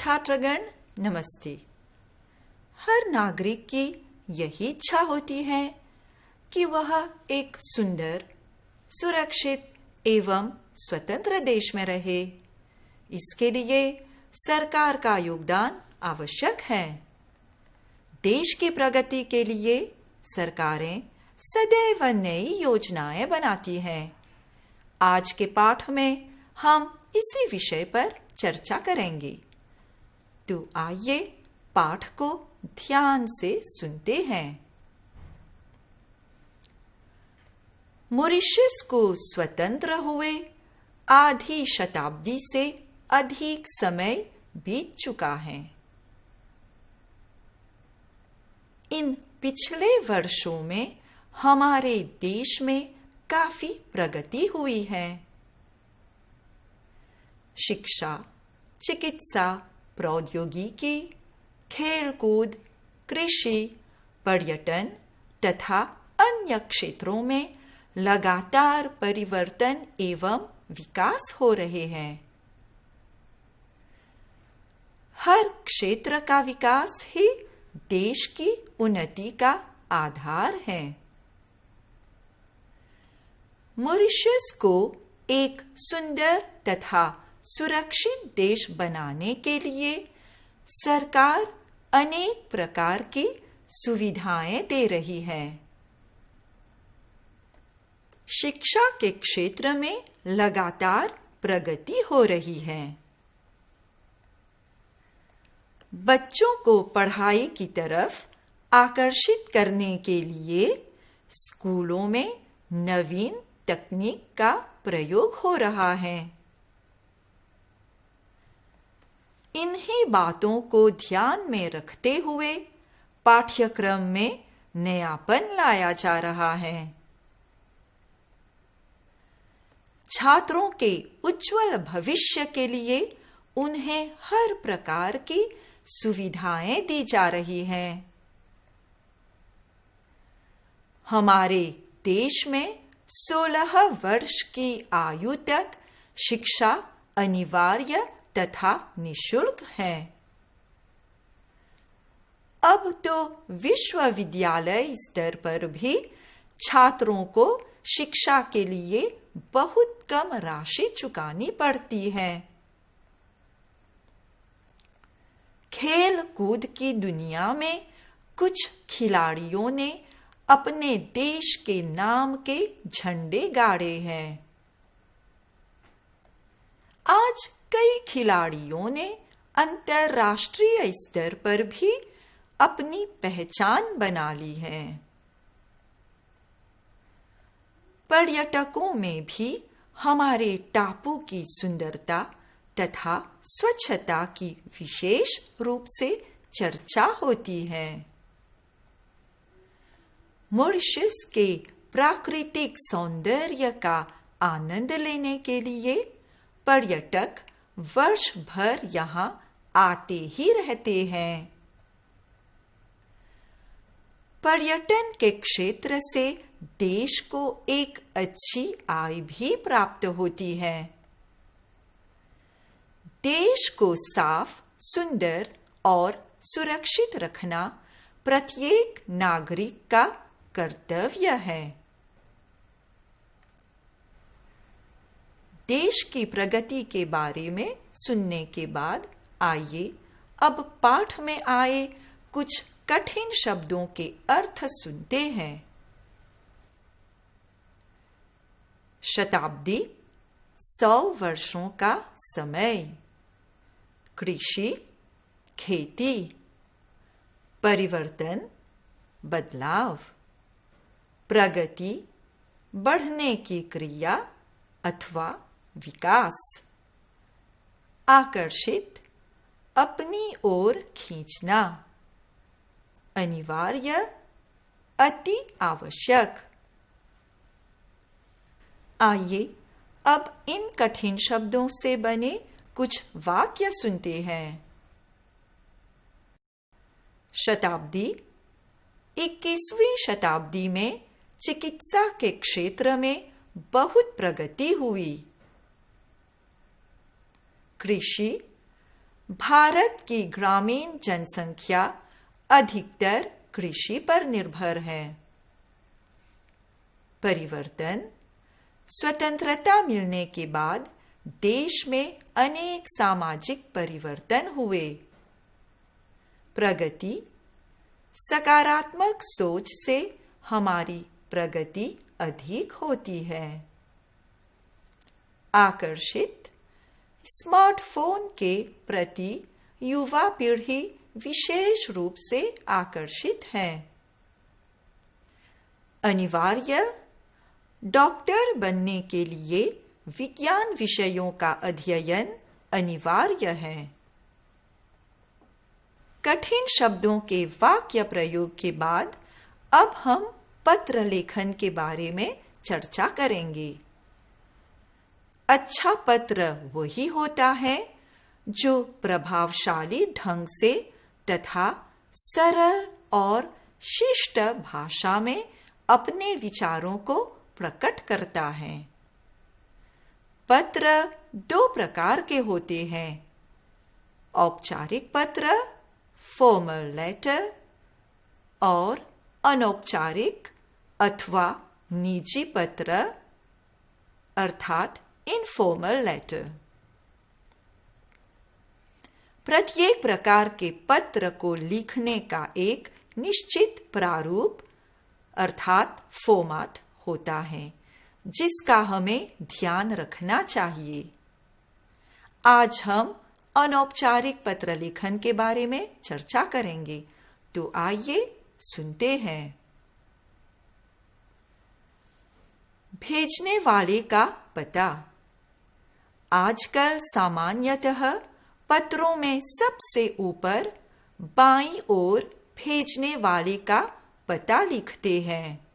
छात्रगण नमस्ते। हर नागरिक की यही इच्छा होती है कि वह एक सुंदर, सुरक्षित एवं स्वतंत्र देश में रहे। इसके लिए सरकार का योगदान आवश्यक है। देश की प्रगति के लिए सरकारें सदैव नई योजनाएं बनाती हैं। आज के पाठ में हम इसी विषय पर चर्चा करेंगे। तो आइए पाठ को ध्यान से सुनते हैं। मॉरिशस को स्वतंत्र हुए आधी शताब्दी से अधिक समय बीत चुका है। इन पिछले वर्षों में हमारे देश में काफी प्रगति हुई है। शिक्षा, चिकित्सा, प्रौद्योगिकी, खेलकूद, कृषि, पर्यटन तथा अन्य क्षेत्रों में लगातार परिवर्तन एवं विकास हो रहे हैं। हर क्षेत्र का विकास ही देश की उन्नति का आधार है। मॉरिशस को एक सुंदर तथा सुरक्षित देश बनाने के लिए सरकार अनेक प्रकार की सुविधाएं दे रही है। शिक्षा के क्षेत्र में लगातार प्रगति हो रही है। बच्चों को पढ़ाई की तरफ आकर्षित करने के लिए स्कूलों में नवीन तकनीक का प्रयोग हो रहा है। इन्हीं बातों को ध्यान में रखते हुए पाठ्यक्रम में नयापन लाया जा रहा है। छात्रों के उज्जवल भविष्य के लिए उन्हें हर प्रकार की सुविधाएं दी जा रही हैं। हमारे देश में 16 वर्ष की आयु तक शिक्षा अनिवार्य तथा निःशुल्क है। अब तो विश्वविद्यालय स्तर पर भी छात्रों को शिक्षा के लिए बहुत कम राशि चुकानी पड़ती है। खेल कूद की दुनिया में कुछ खिलाड़ियों ने अपने देश के नाम के झंडे गाड़े हैं। आज कई खिलाड़ियों ने अंतरराष्ट्रीय स्तर पर भी अपनी पहचान बना ली है। पर्यटकों में भी हमारे टापू की सुंदरता तथा स्वच्छता की विशेष रूप से चर्चा होती है। मॉरिशस के प्राकृतिक सौंदर्य का आनंद लेने के लिए पर्यटक वर्ष भर यहाँ आते ही रहते हैं। पर्यटन के क्षेत्र से देश को एक अच्छी आय भी प्राप्त होती है। देश को साफ, सुंदर और सुरक्षित रखना प्रत्येक नागरिक का कर्तव्य है। देश की प्रगति के बारे में सुनने के बाद आइए अब पाठ में आए कुछ कठिन शब्दों के अर्थ सुनते हैं। शताब्दी 100 वर्षों का समय। कृषि, खेती। परिवर्तन, बदलाव। प्रगति, बढ़ने की क्रिया अथवा विकास। आकर्षित, अपनी ओर खींचना। अनिवार्य, अति आवश्यक। आइए अब इन कठिन शब्दों से बने कुछ वाक्य सुनते हैं। शताब्दी। 21वीं शताब्दी में चिकित्सा के क्षेत्र में बहुत प्रगति हुई। कृषि। भारत की ग्रामीण जनसंख्या अधिकतर कृषि पर निर्भर है। परिवर्तन। स्वतंत्रता मिलने के बाद देश में अनेक सामाजिक परिवर्तन हुए। प्रगति। सकारात्मक सोच से हमारी प्रगति अधिक होती है। आकर्षित। स्मार्टफोन के प्रति युवा पीढ़ी विशेष रूप से आकर्षित है। अनिवार्य। डॉक्टर बनने के लिए विज्ञान विषयों का अध्ययन अनिवार्य है। कठिन शब्दों के वाक्य प्रयोग के बाद अब हम पत्र लेखन के बारे में चर्चा करेंगे। अच्छा पत्र वही होता है जो प्रभावशाली ढंग से तथा सरल और शिष्ट भाषा में अपने विचारों को प्रकट करता है। पत्र दो प्रकार के होते हैं। औपचारिक पत्र, फॉर्मल लेटर, और अनौपचारिक अथवा निजी पत्र अर्थात इनफॉर्मल लेटर। प्रत्येक प्रकार के पत्र को लिखने का एक निश्चित प्रारूप अर्थात फॉर्मेट होता है जिसका हमें ध्यान रखना चाहिए। आज हम अनौपचारिक पत्र लेखन के बारे में चर्चा करेंगे, तो आइए सुनते हैं। भेजने वाले का पता। आजकल सामान्यतः पत्रों में सबसे ऊपर बाईं ओर भेजने वाले का पता लिखते हैं।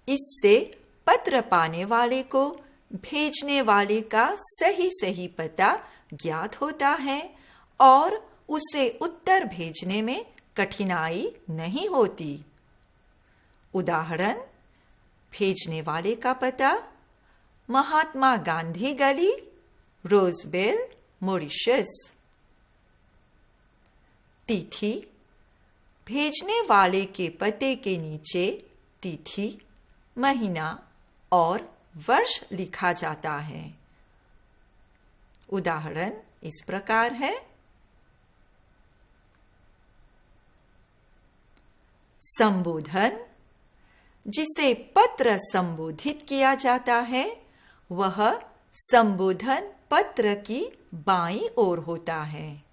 इससे पत्र पाने वाले को भेजने वाले का सही पता ज्ञात होता है और उसे उत्तर भेजने में कठिनाई नहीं होती। उदाहरण। भेजने वाले का पता महात्मा गांधी गली, रोजबेल, मॉरिशस। तिथि। भेजने वाले के पते के नीचे तिथि, महीना और वर्ष लिखा जाता है। उदाहरण इस प्रकार है। संबोधन। जिसे पत्र संबोधित किया जाता है वह संबोधन पत्र की बाईं ओर होता है।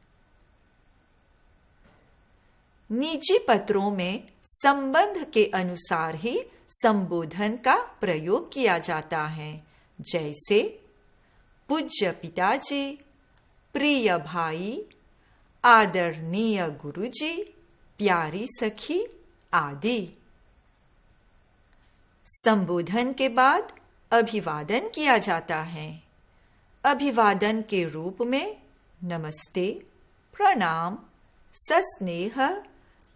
निजी पत्रों में संबंध के अनुसार ही संबोधन का प्रयोग किया जाता है, जैसे पूज्य पिताजी, प्रिय भाई, आदरणीय गुरुजी, प्यारी सखी आदि। संबोधन के बाद अभिवादन किया जाता है। अभिवादन के रूप में नमस्ते, प्रणाम, सस्नेह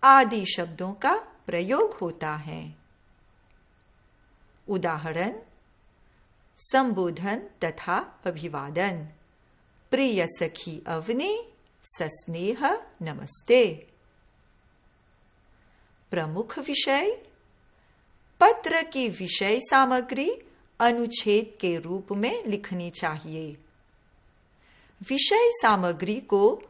आदि शब्दों का प्रयोग होता है। उदाहरण। संबोधन तथा अभिवादन। प्रिय सखी अवनी, सस्नेह नमस्ते। प्रमुख विषय। पत्र की विषय सामग्री अनुच्छेद के रूप में लिखनी चाहिए। विषय सामग्री को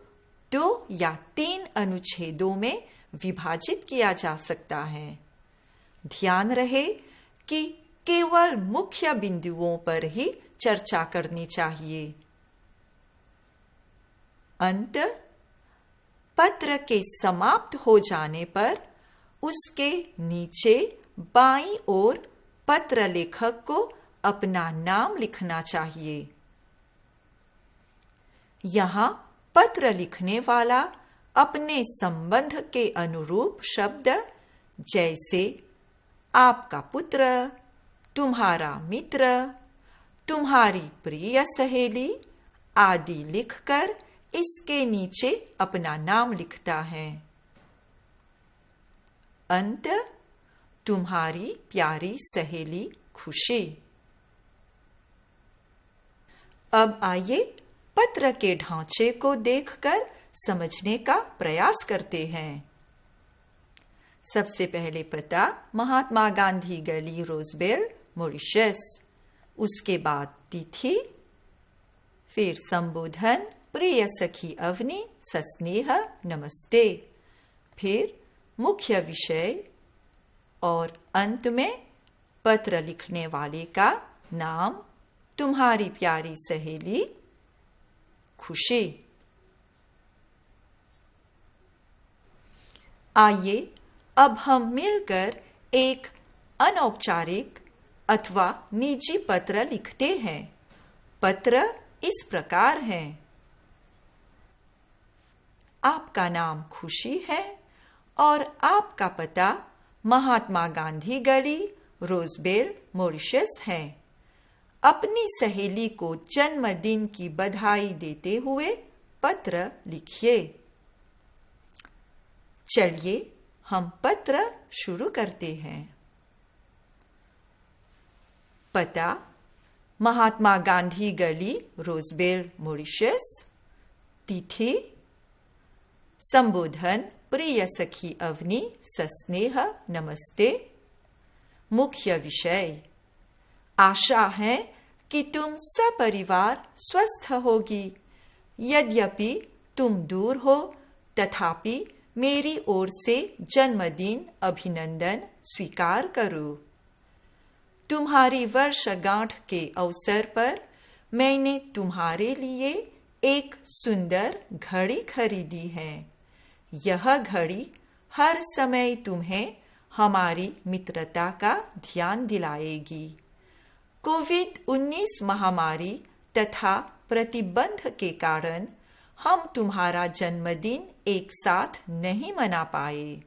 2 या 3 अनुच्छेदों में विभाजित किया जा सकता है। ध्यान रहे कि केवल मुख्य बिंदुओं पर ही चर्चा करनी चाहिए। अंत। पत्र के समाप्त हो जाने पर उसके नीचे बाईं ओर पत्र लेखक को अपना नाम लिखना चाहिए। यहाँ पत्र लिखने वाला अपने संबंध के अनुरूप शब्द जैसे आपका पुत्र, तुम्हारा मित्र, तुम्हारी प्रिय सहेली आदि लिखकर इसके नीचे अपना नाम लिखता है। अंत। तुम्हारी प्यारी सहेली खुशी। अब आइए पत्र के ढांचे को देखकर समझने का प्रयास करते हैं। सबसे पहले पता महात्मा गांधी गली, रोजबेल, मॉरिशस। उसके बाद तिथि, फिर संबोधन प्रिय सखी अवनी, सस्नेह, नमस्ते, फिर मुख्य विषय और अंत में पत्र लिखने वाले का नाम, तुम्हारी प्यारी सहेली खुशी। आइए अब हम मिलकर एक अनौपचारिक अथवा निजी पत्र लिखते हैं। पत्र इस प्रकार है। आपका नाम खुशी है और आपका पता महात्मा गांधी गली, रोजबेल, मॉरिशस है। अपनी सहेली को जन्मदिन की बधाई देते हुए पत्र लिखिए। चलिए हम पत्र शुरू करते हैं। पता महात्मा गांधी गली, रोजबेल, मॉरिशस। तिथि संबोधन प्रिय सखी अवनी, सस्नेह, नमस्ते। मुख्य विषय आशा है कि तुम सपरिवार स्वस्थ होगी। यद्यपि तुम दूर हो तथापि मेरी ओर से जन्मदिन अभिनंदन स्वीकार करो। तुम्हारी वर्षगांठ के अवसर पर मैंने तुम्हारे लिए एक सुंदर घड़ी खरीदी है। यह घड़ी हर समय तुम्हें हमारी मित्रता का ध्यान दिलाएगी। कोविड-19 महामारी तथा प्रतिबंध के कारण हम तुम्हारा जन्मदिन एक साथ नहीं मना पाए।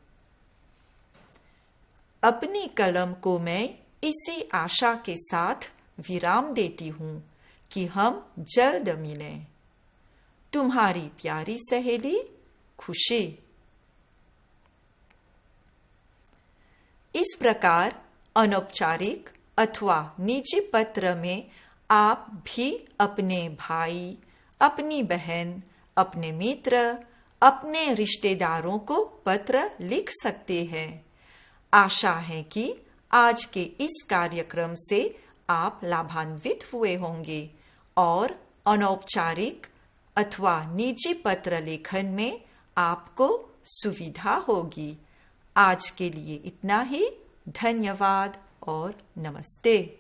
अपनी कलम को मैं इसी आशा के साथ विराम देती हूँ कि हम जल्द मिलें। तुम्हारी प्यारी सहेली खुशी। इस प्रकार अनौपचारिक अथवा निजी पत्र में आप भी अपने भाई, अपनी बहन, अपने मित्र, अपने रिश्तेदारों को पत्र लिख सकते हैं। आशा है कि आज के इस कार्यक्रम से आप लाभान्वित हुए होंगे और अनौपचारिक अथवा निजी पत्र लेखन में आपको सुविधा होगी। आज के लिए इतना ही। धन्यवाद और नमस्ते।